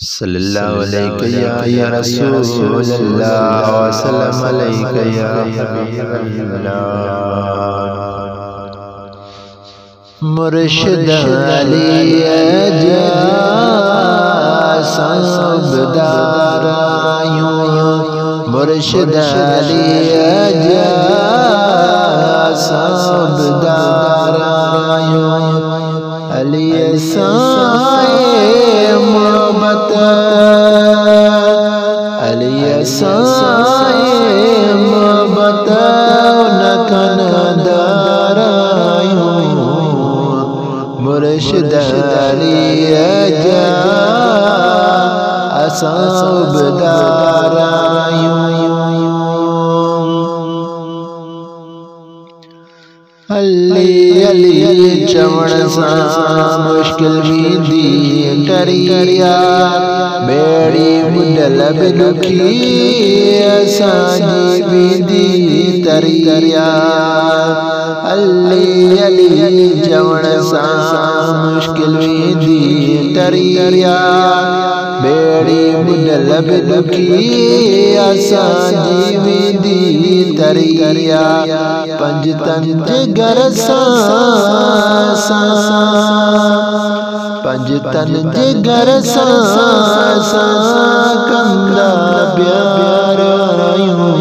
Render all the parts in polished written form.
सल्लल्लाहु अलैहि या रसूलल्लाह वसल्लम अलैका या हबीबल्लाह। मुर्शिद अली जा सबदारायूं, मुर्शिद अली जा सबदारायूं, अली साए मोहब्बत, अली साए मोहब्बत नकन दारायूं, मुर्शिद अली जा सबदारायूं। अली अली चवण सां मुश्किल वींदी टरिया, बेड़ी बुॾल बि ॾुखी असांजी वींदी तरिया। अली अली चवण सां मुश्किल वींदी टरिया, बेड़ी बुॾल बि ॾुखी असांजी वींदी तरिया। पंज तंज घर सां, पंज तंज घर सां कंदा प्यारायूं,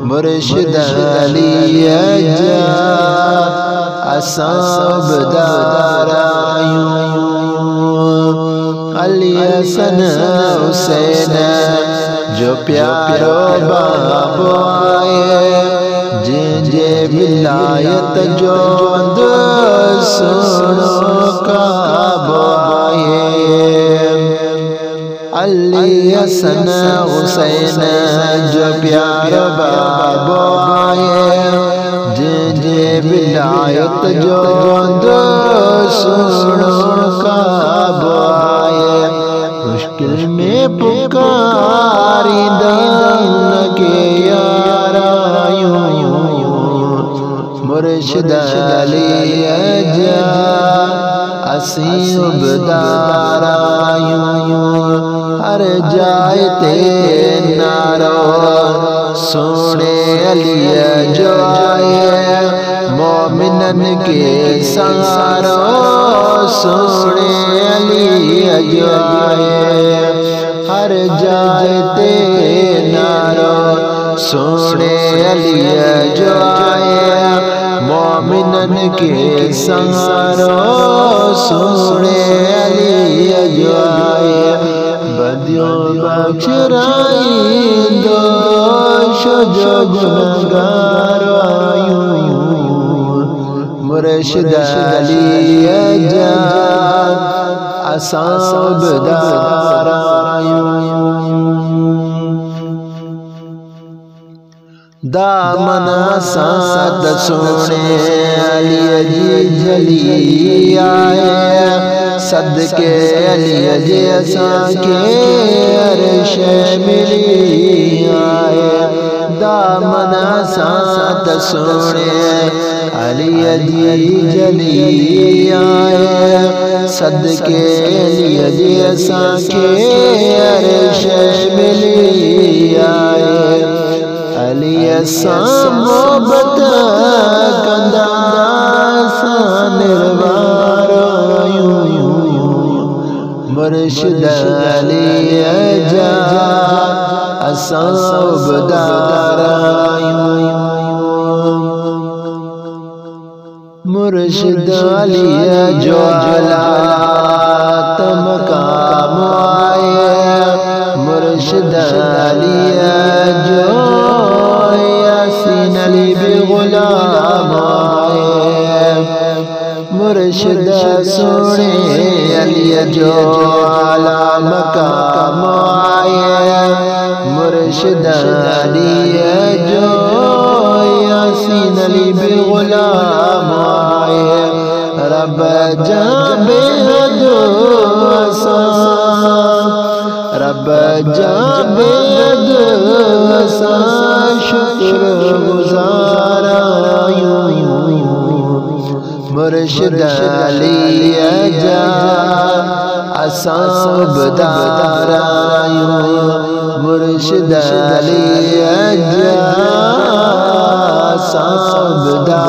मुर्शिद अली जा सबदारायूं। अली हसन हुसैन जो प्यारो बाबो आए, जे विलायत जो सुनो काबो आए। अली हसन हुसैन जो प्यारो बाबो आए, जे विलायत जो सुनो काबो आए। मुश्किल में पुकारींदा के यारायूं, मुर्शिद अली जा सबदारायूं। हर जाए ते नारो सोने अली जो आए, मोमिनन के सहारो सोने अली जो आए। हर जाए ते नारो सोने अली जो आए, मोमिनन के सहारो सोने अली जो आए। बदियों बख्शराइंदो जो गुनहगारायूं, मुर्शिद अली जा सबदारायूं। दामन साथ सोने अली जी जली आए, सदके अली जे असांखे अर्श मिली आए। दामन साथ सोने अली जी जली आए, सदके अली जे असांखे अर्श मिली आए। अली सां मोहब्बत कंदा निर्वारायूं, मुर्शिद अली जा सबदारायूं। मुर्शिद अली जो जलात मकाम आए, मुर्शिद अली जो यासीन अली भी गुलाम आए। मुर्शिद सोने अली जो आला मकाम आए, मुर्शिद अली जो यासीन अली भी गुलाम आए। रब जाबे दो रब जाबे दो शुक्र गुजारायूं, मुर्शिद अली जा असाबदारायो मुर्शिद अली अजा असाबदारायो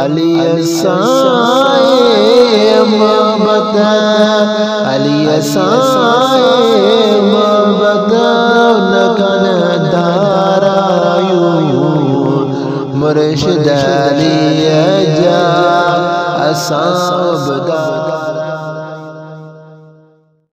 अली असाए मोहब्बत अली असाए मोहब्बत नकन दारायो मुर्शिद अली अजा असाबदारायो।